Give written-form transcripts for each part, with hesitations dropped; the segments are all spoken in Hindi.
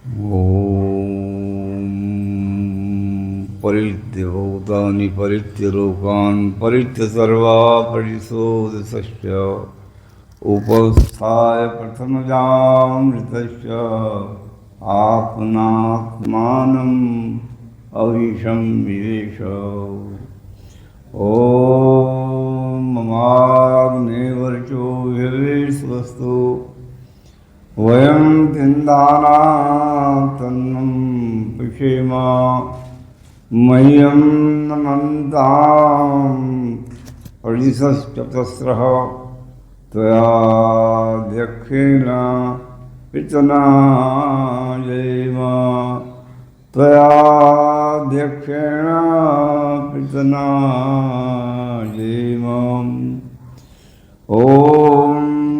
ॐ परित्य भूतानि परित्य लोकान् परित्य सर्वापरिशोधश्च उपस्थाय प्रथमजामृतश्च आत्मनात्मानम् अविशं विवेश। ॐ ममाग्नेवर्चो विवेशवस्तु वयं तिन्दानां तन्नं पिषेम मह्यं नमन्तां परिसश्चतस्रः त्वयाध्यक्षेण पितना जयेम त्वयाध्यक्षेण पितना जयेम। ॐ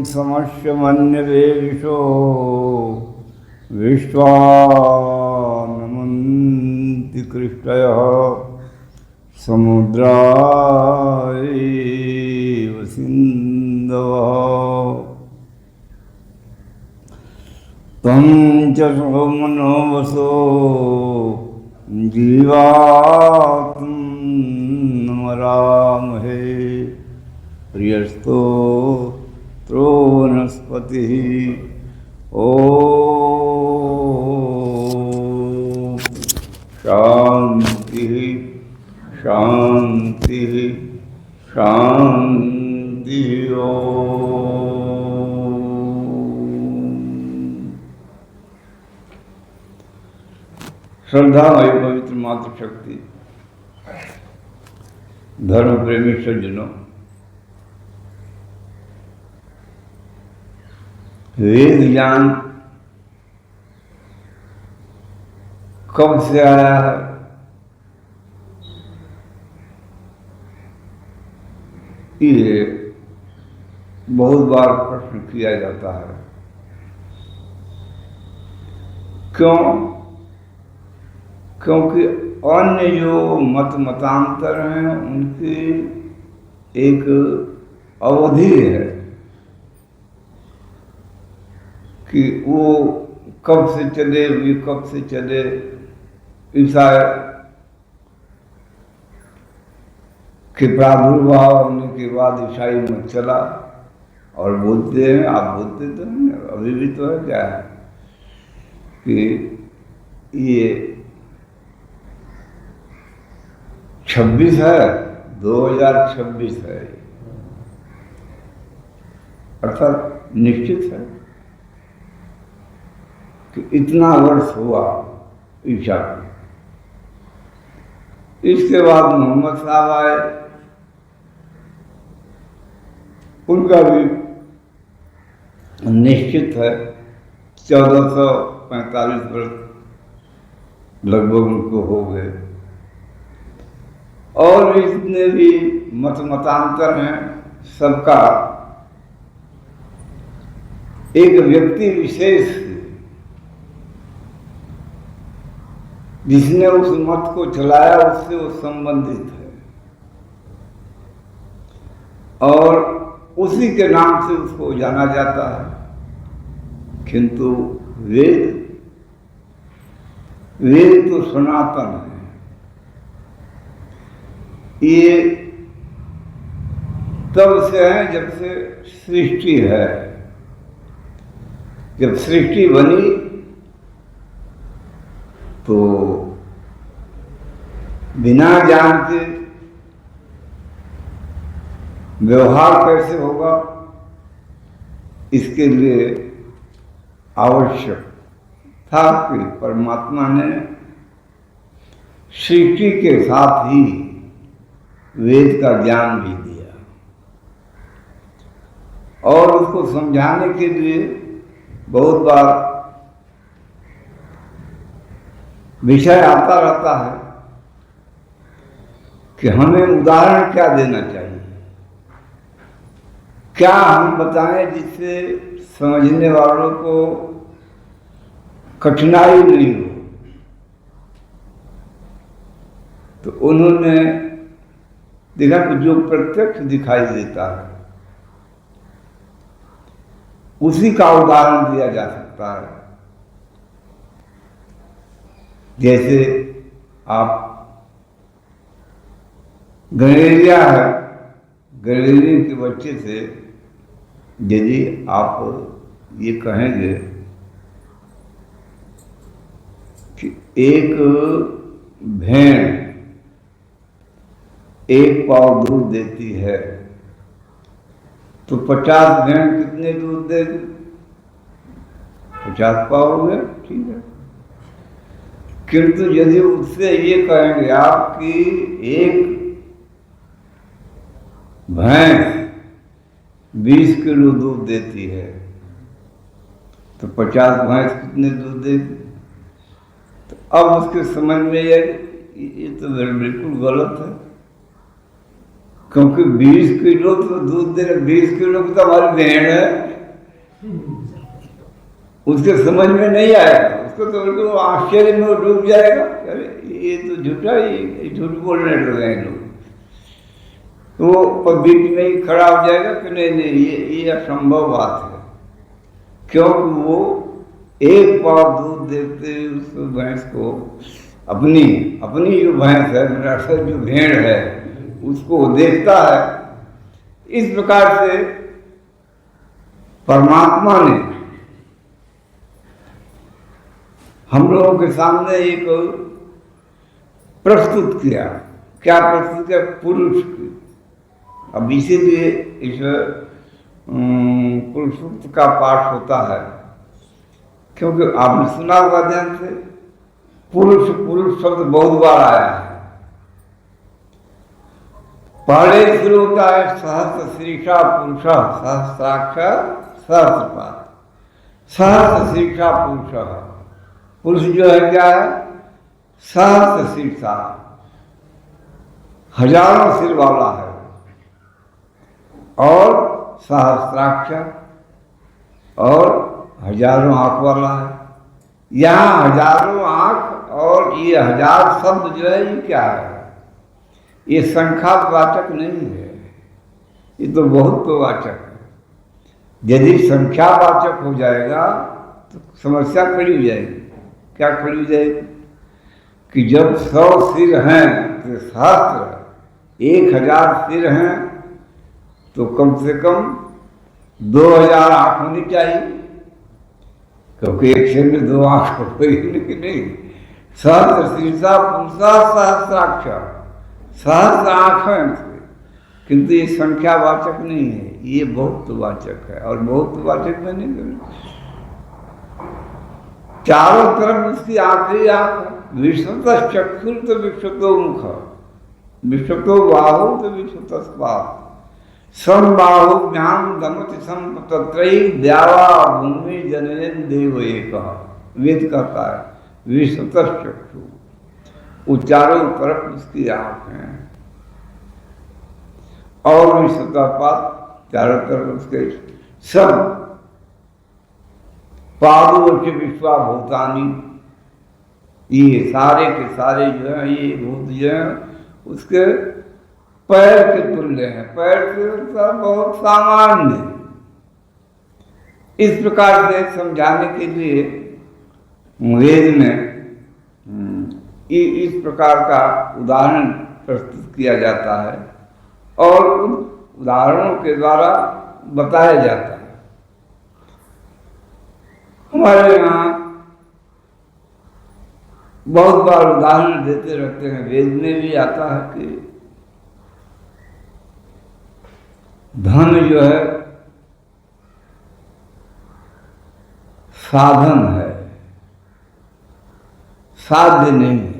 समस्य मन्यवेदिषो विश्वानमन्ति कृष्टयः समुद्रायैव सिन्धवः तं च सोमनो वसो जीवात्म नमरामहे प्रियस्तो त्रो वनस्पतिः। ॐ शान्तिः शान्तिः शान्तिः। ॐ श्रद्धामयी पवित्र मातृशक्ति धर्म प्रेमी सज्जनों, वेद ज्ञान कब से आया है, ये बहुत बार प्रश्न किया जाता है। क्यों? क्योंकि अन्य जो मतांतर हैं उनकी एक अवधि है कि वो कब से चले, वे कब से चले। ईसाई के प्रादुर्भाव होने के बाद ईसाई मत चला और बोलते हैं, आप बोलते तो हैं, अभी भी तो है क्या है कि ये 26 है, 2026 है, अर्थात निश्चित है कि इतना वर्ष हुआ ईसा को। इसके बाद मोहम्मद साहब आए, उनका भी निश्चित है 1445 वर्ष लगभग उनको हो गए। और जितने भी मतांतर हैं सबका एक व्यक्ति विशेष जिसने उस मत को चलाया उससे वो संबंधित है और उसी के नाम से उसको जाना जाता है। किंतु वेद तो सनातन है। ये तब से है जब से सृष्टि है। जब सृष्टि बनी तो बिना ज्ञान के व्यवहार कैसे होगा, इसके लिए आवश्यक था कि परमात्मा ने सृष्टि के साथ ही वेद का ज्ञान भी दिया और उसको समझाने के लिए बहुत बार विषय आता रहता है कि हमें उदाहरण क्या देना चाहिए, क्या हम बताएं जिससे समझने वालों को कठिनाई नहीं हो। तो उन्होंने देखा कि जो प्रत्यक्ष दिखाई देता है उसी का उदाहरण दिया जा सकता है। जैसे आप गणेरिया है, गणेरिया के बच्चे से यदि आप ये कहेंगे कि एक भेड़ एक पाव दूध देती है तो 50 भेड़ कितने दूध देगी? 50 पाव हो गया, ठीक है। किंतु यदि उससे ये कहेंगे आप कि एक भैंस 20 किलो दूध देती है तो 50 भैंस कितने दूध देगी? तो अब उसके समझ में ये तो बिल्कुल गलत है, क्योंकि 20 किलो तो दूध दे रहे, 20 किलो की तो हमारी भेड़ है, उसके समझ में नहीं आएगा, उसको तो बिल्कुल आश्चर्य में डूब जाएगा। अरे ये तो झूठा, ये झूठ बोलने लगे हैं लोग, तो बीच में ही खड़ा हो जाएगा कि नहीं ये असंभव बात है, क्योंकि वो एक पाव दूध देते उस भैंस को, अपनी जो भैंस है, मेरा जो भेड़ है उसको देखता है। इस प्रकार से परमात्मा ने हम लोगों के सामने एक प्रस्तुत किया। क्या प्रस्तुत किया? पुरुष की। अब इसीलिए इस पुरुष सूक्त का पाठ होता है, क्योंकि आपने सुना होगा ध्यान से, पुरुष शब्द बहुत बार आया है। पहले शुरू होता है सहस्र शीर्षा पुरुष, सहस्राक्षर सहस्रपाद, सहस्र शीर्षा पुरुष। पुरुष जो है क्या है? सहस्र शीर्षा, हजारों सिर वाला है, और सहस्राक्षर और हजारों आंख वाला है। यहाँ हजारों आंख और ये 1000 शब्द जो है ये क्या है? ये संख्यावाचक नहीं है, ये तो बहुत्ववाचक है। यदि संख्यावाचक हो जाएगा तो समस्या खड़ी हो जाएगी। क्या खड़ी हो जाएगी? कि जब 100 सिर हैं तो सहस्त्र, 1000 सिर हैं तो कम से कम 2000 आंख होनी चाहिए, क्योंकि एक सिर में 2 आंख कोई नहीं। सहस्र शीर्षा पुरुषा सहस्राक्षर, सहस्र आंख है, किंतु ये संख्यावाचक नहीं है, ये बहुत्ववाचक है। और बहुत्ववाचक में नहीं, चारों तरफ उसकी आखिरी आंख, विश्वतः चक्षुर तो विश्वतो मुख, विश्वतो बाहु तो विश्वतः पाद, समबाहु ज्ञान दमति संपतत्रयी द्यावा भूमि जनयन देव एक। वेद कहता है विश्वतः चक्षु, वो चारों तरफ उसकी आंख है, और विश्वतः पाद, चारों तरफ उसके सब पादों के विश्वाभूतानी, ये सारे के सारे जो है ये भूत जो है उसके पैर के तुल्य हैं, पैर के बहुत सामान्य। इस प्रकार से समझाने के लिए वेद में इस प्रकार का उदाहरण प्रस्तुत किया जाता है, और उन उदाहरणों के द्वारा बताया जाता है। हमारे यहाँ बहुत बार उदाहरण देते रहते हैं, वेद में भी आता है कि धन जो है साधन है, साध्य नहीं है।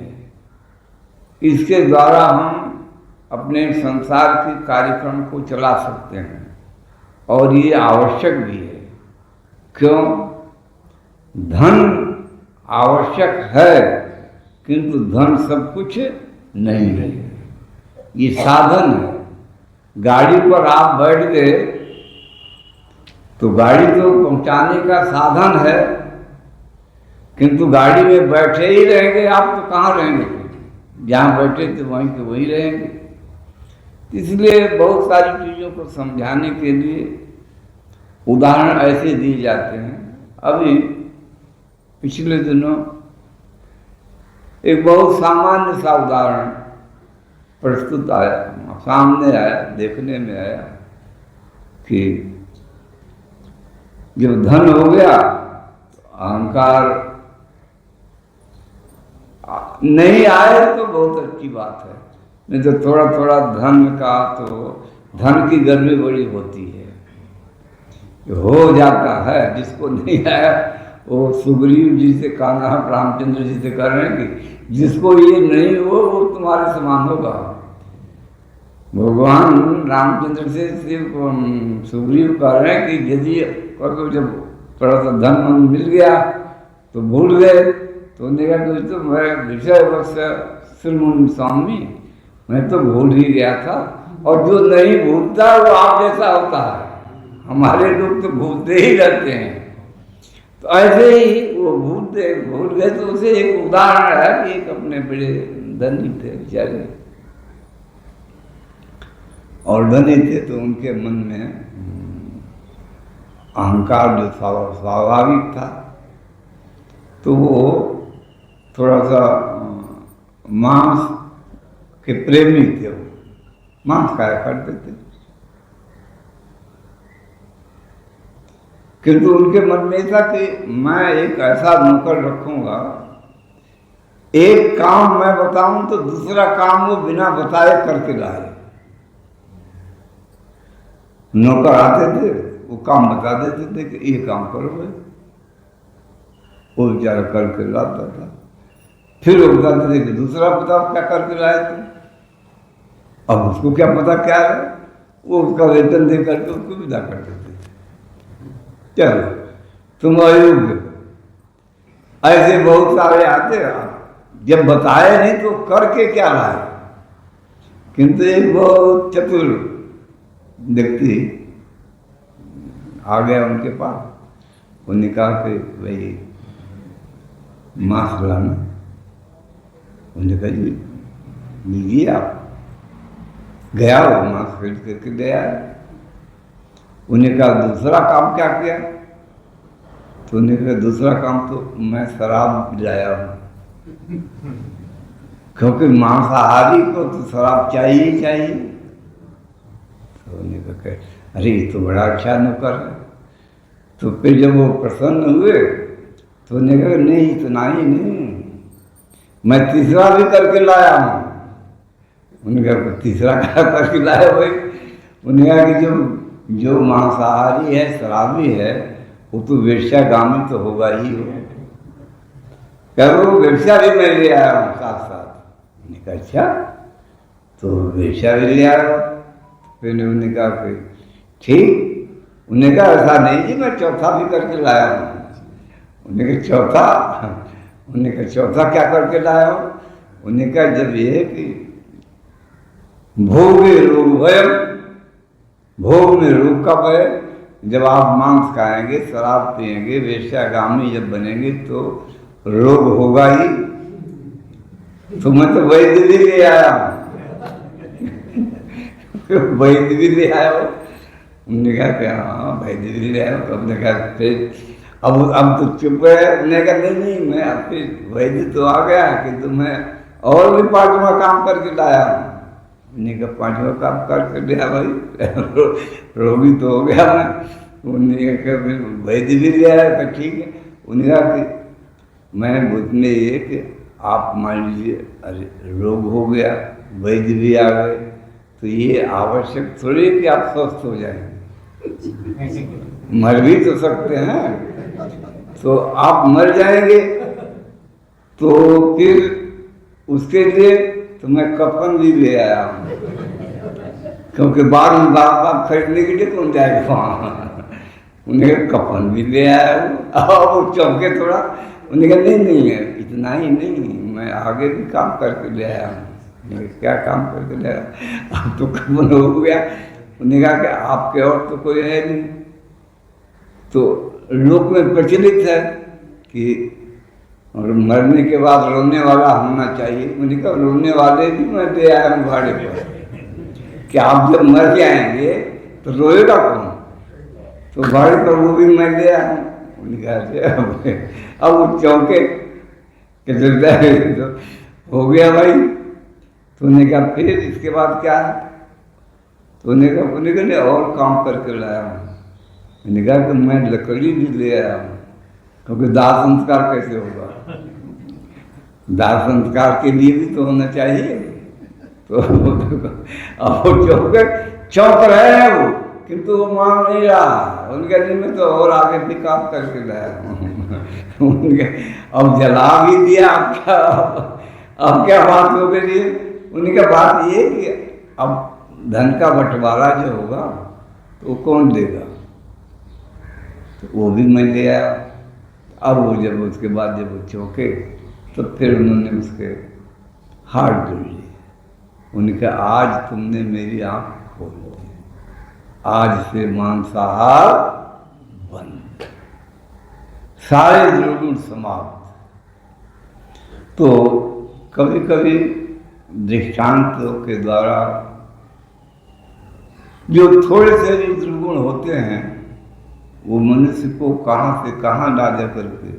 इसके द्वारा हम अपने संसार के कार्यक्रम को चला सकते हैं, और ये आवश्यक भी है। क्यों? धन आवश्यक है, किंतु धन सब कुछ नहीं है, ये साधन है। गाड़ी पर आप बैठ गए तो गाड़ी तो पहुंचाने का साधन है, किंतु गाड़ी में बैठे ही रहेंगे आप तो कहाँ रहेंगे? जहाँ बैठे थे वहीं के वहीं रहेंगे। इसलिए बहुत सारी चीज़ों को समझाने के लिए उदाहरण ऐसे दिए जाते हैं। अभी पिछले दिनों एक बहुत सामान्य सा उदाहरण प्रस्तुत आया, सामने आया, देखने में आया कि जब धन हो गया अहंकार नहीं आए तो बहुत अच्छी बात है, नहीं तो थोड़ा थोड़ा धन का तो धन की गर्मी बड़ी होती है, हो जाता है। जिसको नहीं आया वो सुग्रीव जी से कहना, रामचंद्र जी से कह रहे हैं कि जिसको ये नहीं हो वो तुम्हारे समान होगा। भगवान रामचंद्र से सुग्रीव कह रहे हैं कि यदि जब थोड़ा सा धन मिल गया तो भूल गए, तो देखा कि तो मैं विषय अवश्य श्रीमुन स्वामी, मैं तो भूल ही गया था। और जो नहीं भूलता वो आप जैसा होता है, हमारे लोग तो भूलते ही रहते हैं। तो ऐसे ही वो भूल गए। तो उसे एक उदाहरण है कि एक अपने बड़े धनी थे बेचारे, और धनी थे तो उनके मन में अहंकार जो स्वाभाविक था, तो वो थोड़ा सा मांस के प्रेमी थे, वो मांस खाया करते थे। किंतु उनके मन में था कि मैं एक ऐसा नौकर रखूंगा, एक काम मैं बताऊं तो दूसरा काम वो बिना बताए करके लाए। नौकर आते थे, वो काम बता देते थे कि ये काम करो भाई, वो बेचारा करके लाता था। फिर वो बताते थे कि दूसरा बताओ क्या करके लाए तुम। अब उसको क्या पता क्या है, वो उसका वेतन दे करके उसको विदा कर देते थे, चलो तुम अयोग्य। ऐसे बहुत सारे आते, जब बताए नहीं तो करके क्या लाए। किंतु एक बहुत चतुर व्यक्ति आ गया उनके पास, उन्होंने कहा कि भाई मांस लाना। उन्होंने कहा जी लीजिए आप। गया वो मांस खरीद करके गया। उन्हें कहा दूसरा काम क्या किया, तो उन्हें कहा दूसरा काम तो मैं शराब लाया हूँ, क्योंकि मांसाहारी को तो शराब चाहिए ही चाहिए। तो उन्हें कहा अरे ये तो बड़ा अच्छा नौकर है। तो फिर जब वो प्रसन्न हुए तो उन्हें कहा नहीं इतना ही नहीं, मैं तीसरा भी करके लाया हूँ। उन्हें कहा तीसरा क्या करके लाया भाई। उन्हें कहा कि जो मांसाहारी है, शराबी है, वो तो वेश्यागामी तो होगा ही हो। क्या वो वेश्या भी मैं ले आया हूँ साथ साथ। उन्हें कहा अच्छा, तो वेश्या भी ले आया। फिर उन्होंने कहा कि ठीक। उन्हें कहा ऐसा नहीं जी, मैं चौथा भी करके लाया हूँ। उन्हें कहा चौथा? उन्हें कहा चौथा क्या करके लाया हो? उन्हें कहा जब ये कि भोगे रोग भय, भोग में रोग का भय, जब आप मांस खाएंगे, शराब पिएंगे, वेश्यागामी जब बनेंगे तो रोग होगा ही। तो मैं तो वैद्य भी ले आया हूँ। वैद्य भी ले आया हो? उन्होंने कहा कि हाँ वैद्य भी ले आया हो। तो हमने कहा फिर अब तो चुप है। उन्होंने कहा नहीं मैं आपके वैद्य तो आ गया, किंतु मैं और भी 5वां काम करके लाया हूँ। उन्होंने कहा 5वां काम करके लिया भाई, रोगी तो हो गया मैं। उन्होंने कहा फिर वैद्य भी ले आया। तो ठीक है। उन्होंने कहा कि मैं बुझने ये कि आप मान लीजिए अरे रोग हो गया, वैद्य भी आ गए, तो ये आवश्यक थोड़ी है कि आप स्वस्थ हो जाएंगे, मर भी तो सकते हैं। तो आप मर जाएंगे तो फिर उसके लिए तो मैं कफन भी ले आया हूँ, क्योंकि बाद में बाप खरीदने के लिए कौन जाएगा वहाँ। उन्हें कफन भी ले आया हूँ। और वो चौंके थोड़ा। उन्हें कहा नहीं है इतना ही नहीं, मैं आगे भी काम करके ले आया हूँ। क्या काम करके ले आया? अब तो कफन हो गया। उन्हें कहा कि आपके और तो कोई है नहीं। तो लोक में प्रचलित है कि और मरने के बाद रोने वाला होना चाहिए। मैंने कहा रोने वाले भी मैं ले आया हूँ भाड़े पर, कि आप जब मर जाएंगे तो रोएगा कौन? तो भाड़े पर वो भी मैं ले आया हूँ। उन्हें कहा अब वो चौंके। कहते तो हो गया भाई। तूने कहा फिर इसके बाद क्या है? तूने कहा नहीं और काम करके लाया हूँ। मैंने कहा कि मैं लकड़ी भी ले आया हूँ, क्योंकि दाह संस्कार कैसे होगा? दाह संस्कार के लिए भी तो होना चाहिए। तो चौंक रहे हैं वो, किंतु वो मान नहीं रहा। उनके दिन में तो और आगे भी काम करके लाया उनके। अब जला भी दिया, अब क्या बात हो गई? उनकी बात ये कि अब धन का बंटवारा जो होगा तो वो कौन देगा? तो वो भी मैं ले आया। अब वो जब उसके बाद जब वो चौंके तो फिर उन्होंने उसके हाथ जोड़ लिए। उनका आज तुमने मेरी आंख खोल दी, आज से मांसाहार बंद, सारे दुर्गुण समाप्त। तो कभी कभी दृष्टांतों के द्वारा जो थोड़े से भी दुर्गुण होते हैं वो मनुष्य को कहाँ से कहाँ ला जा करके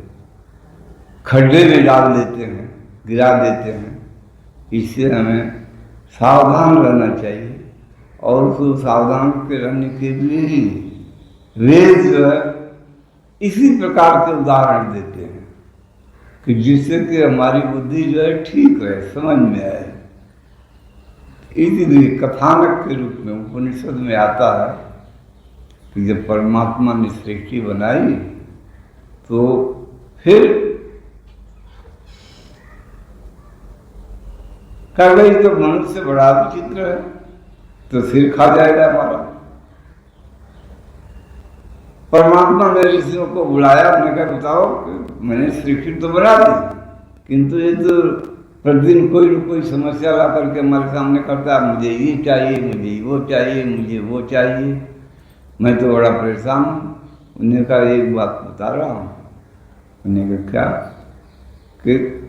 खड्डे में डाल देते हैं, गिरा देते हैं। इससे हमें सावधान रहना चाहिए। और उसको सावधान के रहने के लिए ही वेद जो है इसी प्रकार के उदाहरण देते हैं कि जिससे कि हमारी बुद्धि जो है ठीक रहे, समझ में आए। इसीलिए कथानक के रूप में उपनिषद में आता है कि जब परमात्मा ने सृष्टि बनाई तो फिर कह गई तो मनुष्य बड़ा विचित्र है, तो सिर खा जाएगा हमारा। परमात्मा ने ऋषियों को बुलाया, उन्होंने कहा बताओ, मैंने सृष्टि तो बना दी, किंतु ये तो प्रतिदिन कोई न कोई समस्या ला करके हमारे सामने करता है, मुझे ये चाहिए, मुझे वो चाहिए, मुझे वो चाहिए, मैं तो बड़ा परेशान हूँ। उन्होंने कहा एक बात बता रहा हूँ। उन्होंने कहा क्या? कि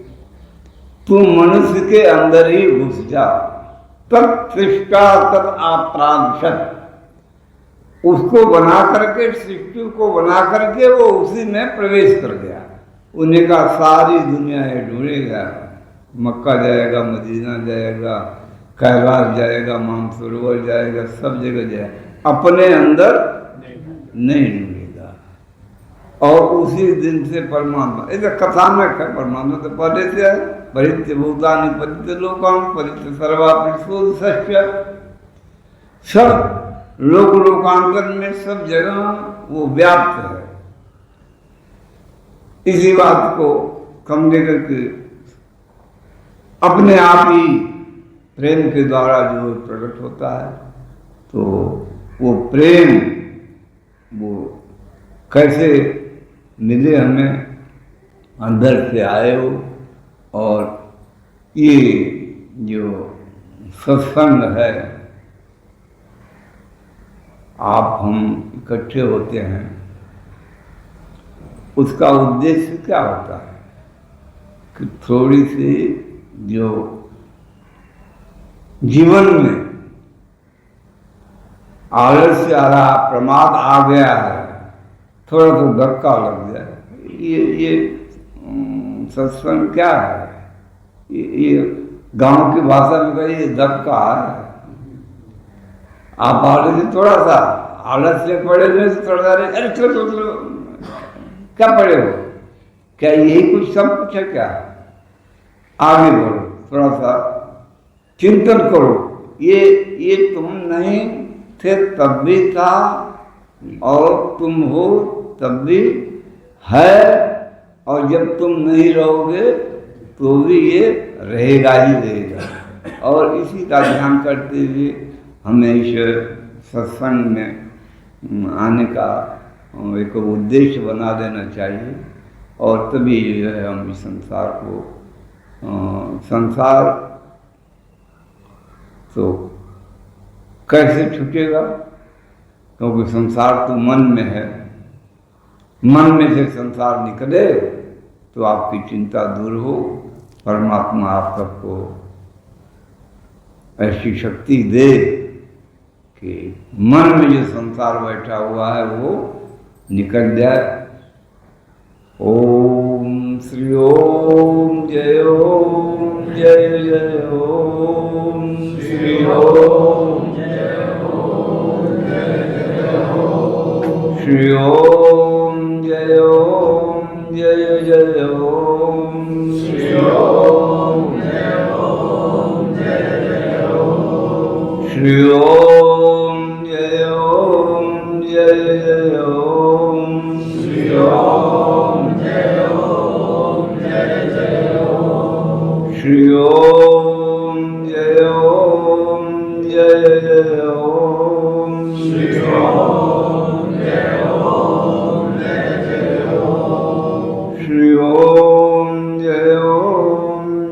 तू मनुष्य के अंदर ही घुस जा, तत्सृष्टा तत् आप्रांशत, उसको बना करके, सृष्टि को बना करके वो उसी में प्रवेश कर गया। उन्हें कहा सारी दुनिया है ढूंढेगा, मक्का जाएगा, मदीना जाएगा, कैलाश जाएगा, मानसरोवर जाएगा, सब जगह जाएगा, अपने अंदर नहीं ढूंढेगा। और उसी दिन से परमात्मा, ऐसा कथानक है, परमात्मा तो पहले से है, परित्य भूतानि परित्य लोकान परित्य सर्वापि शोध सत्य, सब लोक लोकांतर में सब जगह वो व्याप्त है। इसी बात को कम लेकर के अपने आप ही प्रेम के द्वारा जो प्रकट होता है, तो वो प्रेम वो कैसे मिले हमें, अंदर से आए हो। और ये जो सत्संग है, आप हम इकट्ठे होते हैं, उसका उद्देश्य क्या होता है कि थोड़ी सी जो जीवन में आलस्य आ रहा, प्रमाद आ गया है, थोड़ा तो धक्का लग जाए। ये सत्संग क्या है? ये गांव की भाषा में कहिए धक्का है। आप आलस्य थोड़ा सा आलस्य पड़े हुए से थोड़ा सा, अरे चलो क्या पड़े हो, क्या यही कुछ सब कुछ है क्या? आगे बढ़ो, थोड़ा सा चिंतन करो। ये तुम नहीं थे तब भी था, और तुम हो तब भी है, और जब तुम नहीं रहोगे तो भी ये रहेगा ही रहेगा। और इसी का ध्यान करते हुए हमें इस सत्संग में आने का एक उद्देश्य बना देना चाहिए। और तभी जो है हम इस संसार को, संसार तो कैसे छूटेगा, क्योंकि संसार तो मन में है। मन में से संसार निकले तो आपकी चिंता दूर हो, परमात्मा आप सबको ऐसी शक्ति दे कि मन में जो संसार बैठा हुआ है वो निकल जाए। ओम श्री ओम जय जय ओम श्री ओम श्री ओम जय जय ओम श्री ओम श्री ओम जय जय ओम श्री ओम श्री ओम जय जय ओम श्री ओम श्री ओम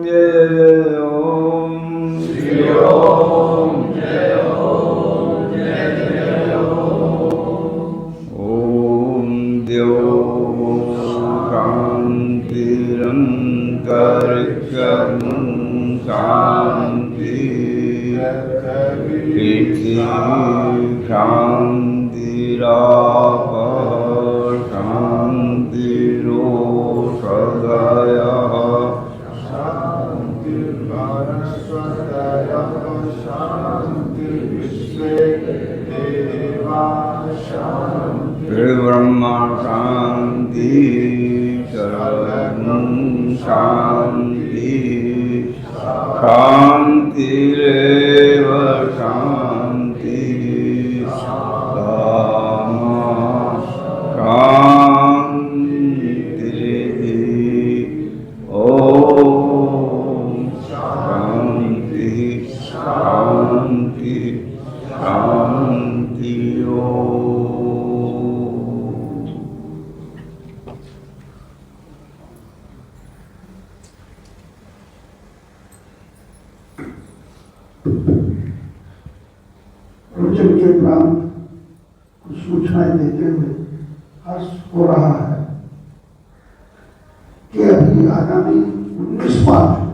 जय जय ओम श्री ओम ओम देव शांति इति शांतिरापः शांतिरो सदयः शांतिर्भारस्वतयः शांतिर्विश्वे देवा शांति ब्रह्मा शांति सर्वं शांति शांतिरेव शांति सामा शांतिः ओम शांति शांति शांति रोचक के उपरांत कुछ सूचनाएं देते हुए हर्ष हो रहा है कि अभी आगामी 19 मार्च